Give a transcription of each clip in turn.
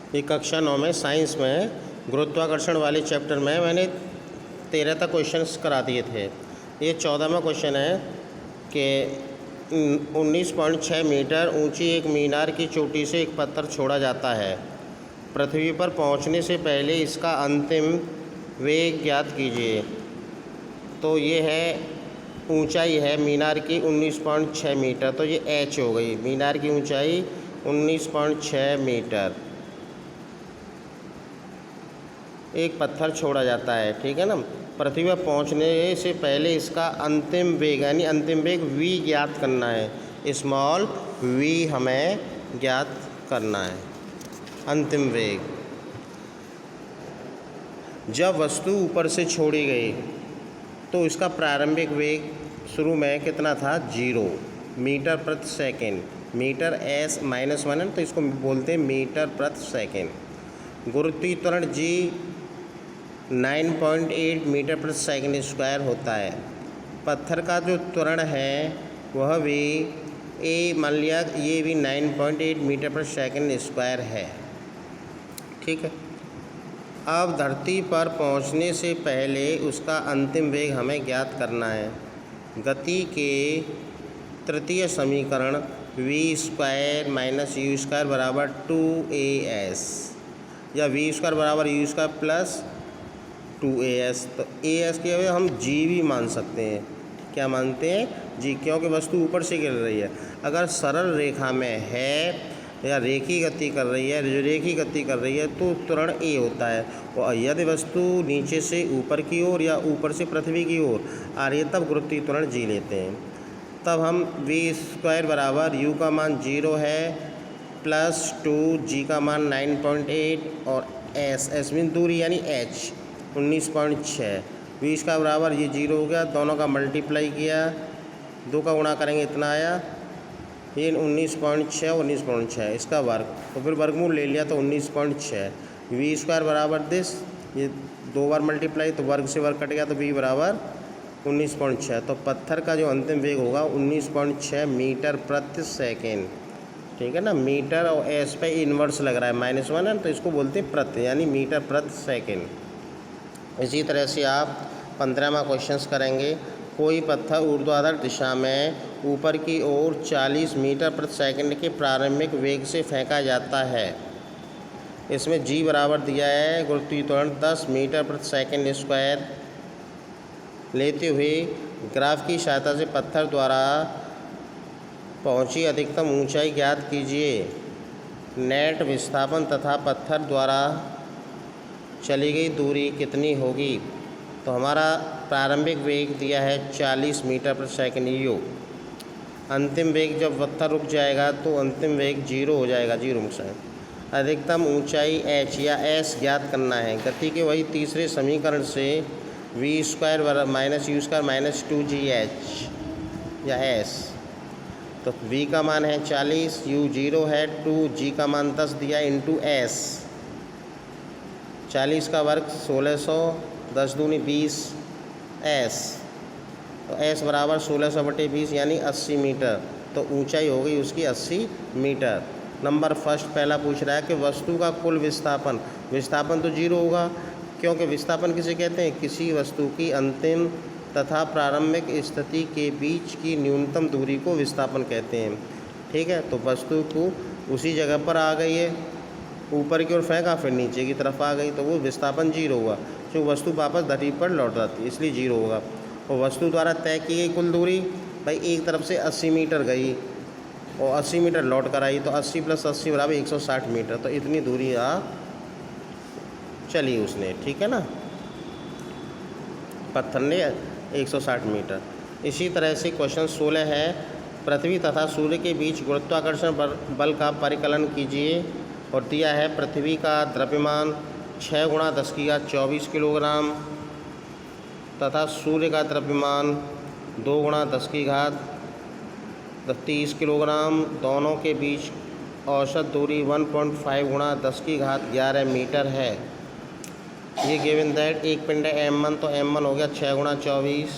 ये कक्षा 9 में साइंस में गुरुत्वाकर्षण वाले चैप्टर में मैंने 13 तक क्वेश्चंस करा दिए थे। ये 14वां क्वेश्चन है कि 19.6 मीटर ऊंची एक मीनार की चोटी से एक पत्थर छोड़ा जाता है। पृथ्वी पर पहुंचने से पहले इसका अंतिम वेग ज्ञात कीजिए। तो ये है ऊंचाई है मीनार की 19.6 मीटर, तो ये h हो गई। मीनार की ऊंचाई 19.6 मीटर, एक पत्थर छोड़ा जाता है, ठीक है ना। पृथ्वी पर पहुंचने से पहले इसका अंतिम वेग यानी अंतिम वेग v ज्ञात करना है। स्मॉल v हमें ज्ञात करना है, अंतिम वेग। जब वस्तु ऊपर से छोड़ी गई तो इसका प्रारंभिक वेग शुरू में कितना था? 0 मीटर प्रति सेकेंड। मीटर s-1 है तो इसको बोलते हैं मीटर प्रति सेकेंड। गुरुत्वीय त्वरण g 9.8 मीटर प्रति सेकेंड स्क्वायर होता है। पत्थर का जो त्वरण है वह भी मान लिया ये भी 9.8 मीटर प्रति सेकेंड स्क्वायर है, ठीक है। अब धरती पर पहुंचने से पहले उसका अंतिम वेग हमें ज्ञात करना है। गति के तृतीय समीकरण v² माइनस u² बराबर 2as या v² बराबर u² प्लस 2as। तो as के वजह हम g भी मान सकते हैं। क्या मानते हैं? g, क्योंकि वस्तु ऊपर से गिर रही है। अगर सरल रेखा में है या रेखी गति कर रही है, जो रेखी गति कर रही है तो त्वरण a होता है। और यदि वस्तु नीचे से ऊपर की ओर या ऊपर से पृथ्वी की ओर आ रही है तब गुरुत्वीय त्वरण g लेते हैं। तब हम v² बराबर u का मान 0 है प्लस 2 g का मान 9.8 और s मीन दूरी यानी h 19.6। v² बराबर ये 0 हो गया, दोनों का मल्टीप्लाई किया, 2 का गुणा करेंगे इतना आया, ये 19.6 और 19.6 इसका वर्ग, तो फिर वर्गमूल ले लिया तो 19.6। v² बराबर दिस, ये 2 बार मल्टीप्लाई तो वर्ग से वर्ग कट गया तो v बराबर 19.6। तो पत्थर का जो अंतिम वेग होगा 19.6 मीटर प्रति सेकेंड, ठीक है ना। मीटर और s पे इन्वर्स लग रहा है -1 है तो इसको बोलते हैं प्रति यानी मीटर प्रति सेकेंड। इसी तरह से आप 15वां क्वेश्चन करेंगे। कोई पत्थर ऊर्ध्वाधर दिशा में ऊपर की ओर 40 मीटर प्रति सेकंड के प्रारंभिक वेग से फेंका जाता है। इसमें g बराबर दिया है गुरुत्वीय त्वरण 10 मीटर प्रति सेकंड स्क्वायर लेते हुए ग्राफ की सहायता से पत्थर द्वारा पहुंची अधिकतम ऊंचाई ज्ञात कीजिए। नेट विस्थापन तथा पत्थर द्वारा चली गई दूरी कितनी होगी? तो हमारा प्रारंभिक वेग दिया है 40 मीटर प्रति सेकंड u। अंतिम वेग जब पत्थर रुक जाएगा तो अंतिम वेग 0 हो जाएगा, 0 अधिकतम ऊंचाई h या s ज्ञात करना है। गति के वही तीसरे समीकरण से v² minus u² minus 2gh या s। तो v का मान है 40, u 0 है, 2g का मान 10 दिया इंटू s। 40 का वर्ग 1600, 10 दूनी 20 s, तो s बराबर 1600/20 यानी 80 मीटर। तो ऊंचाई हो गई उसकी 80 मीटर। नंबर फर्स्ट पहला पूछ रहा है कि वस्तु का कुल विस्थापन, विस्थापन तो 0 होगा क्योंकि विस्थापन किसे कहते हैं? किसी वस्तु की अंतिम तथा प्रारंभिक स्थिति के बीच की न्यूनतम दूरी को विस्थापन कहते हैं, ठीक है। तो वस्तु को उसी जगह पर आ गई है, ऊपर की ओर फेंका फिर नीचे की तरफ आ गई तो वो विस्थापन 0 होगा। जो वस्तु वापस धरती पर लौट जाती है इसलिए 0 होगा। और वस्तु द्वारा तय की गई कुल दूरी भाई एक तरफ से 80 मीटर गई और 80 मीटर लौट कर आई तो 80 + 80 बराबर 160 मीटर। तो इतनी दूरी चली उसने, ठीक है ना, पत्थर ने 160 मीटर। इसी तरह से क्वेश्चन 16 है, पृथ्वी तथा सूर्य के बीच गुरुत्वाकर्षण बल का परिकलन कीजिए। और दिया है पृथ्वी का द्रव्यमान 6 × 10⁻24 किलोग्राम तथा सूर्य का द्रव्यमान 2 × 10⁻30 किलोग्राम। दोनों के बीच औसत दूरी 1.5 × 10⁻11 मीटर है। ये गिवन दैट एक पिंड है m1, तो m1 हो गया 6 × 24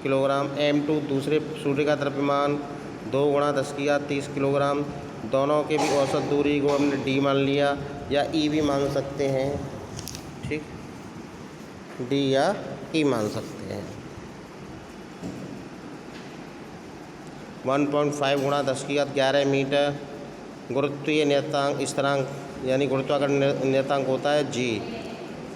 किलोग्राम। m2 दूसरे सूर्य का द्रव्यमान 2 × 10⁻30 किलोग्राम। दोनों के भी औसत दूरी को हमने डी मान लिया, या ई भी मान सकते हैं, ठीक, डी या ई मान सकते हैं। 1.5 गुणा 10⁻11 मीटर। गुरुत्वीय नियतांक स्थिरांक यानी गुरुत्वाकर्षण नियतांक होता है जी।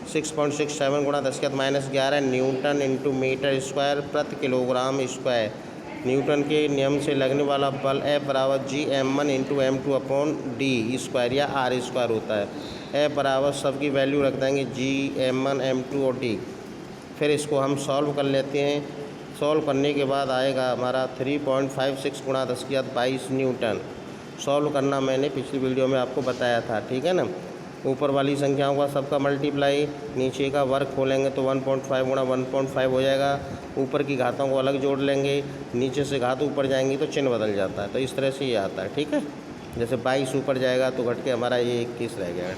6.67 गुणा 10⁻11 न्यूटन इंटू मीटर स्क्वायर प्रति किलोग्राम स्क्वायर। न्यूटन के नियम से लगने वाला बल F बराबर G(m1 × m2 upon D square या आर स्क्वायर होता है। F बराबर सबकी वैल्यू रख देंगे G(m1 m2 और d। फिर इसको हम सॉल्व कर लेते हैं। सॉल्व करने के बाद आएगा हमारा 3.56 गुणा 10⁻22 न्यूटन। सॉल्व करना मैंने पिछली वीडियो में आपको बताया था, ठीक है ना। ऊपर वाली संख्याओं का सबका मल्टीप्लाई, नीचे का वर्ग खोलेंगे तो 1.5 गुणा 1.5 हो जाएगा। ऊपर की घातों को अलग जोड़ लेंगे, नीचे से घात ऊपर जाएंगी तो चिन्ह बदल जाता है। तो इस तरह से ये आता है, ठीक है। जैसे 22 ऊपर जाएगा तो घट के हमारा ये 21 रह गया,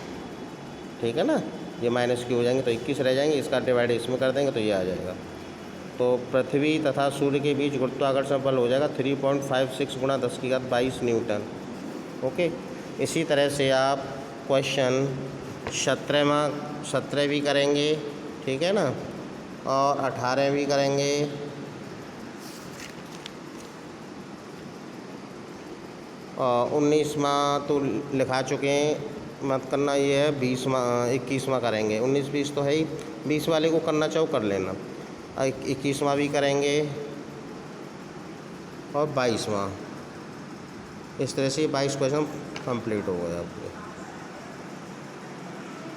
ठीक है ना। ये माइनस की हो जाएंगे तो 21 रह जाएंगे, इसका डिवाइड इसमें कर देंगे तो ये आ जाएगा। तो पृथ्वी तथा सूर्य के बीच गुरुत्वाकर्षण बल हो जाएगा 3.56 गुणा 10⁻22 न्यूटन। ओके, इसी तरह से आप क्वेश्चन 17 भी करेंगे, ठीक है ना, और 18 भी करेंगे, और 19वां तो लिखा चुके हैं, मत करना। ये है 21वां करेंगे। 19-20 तो है ही, 20 वाले को करना चाहो कर लेना। 21वां भी करेंगे और 22वां। इस तरह से 22 क्वेश्चन कंप्लीट हो गए आपके।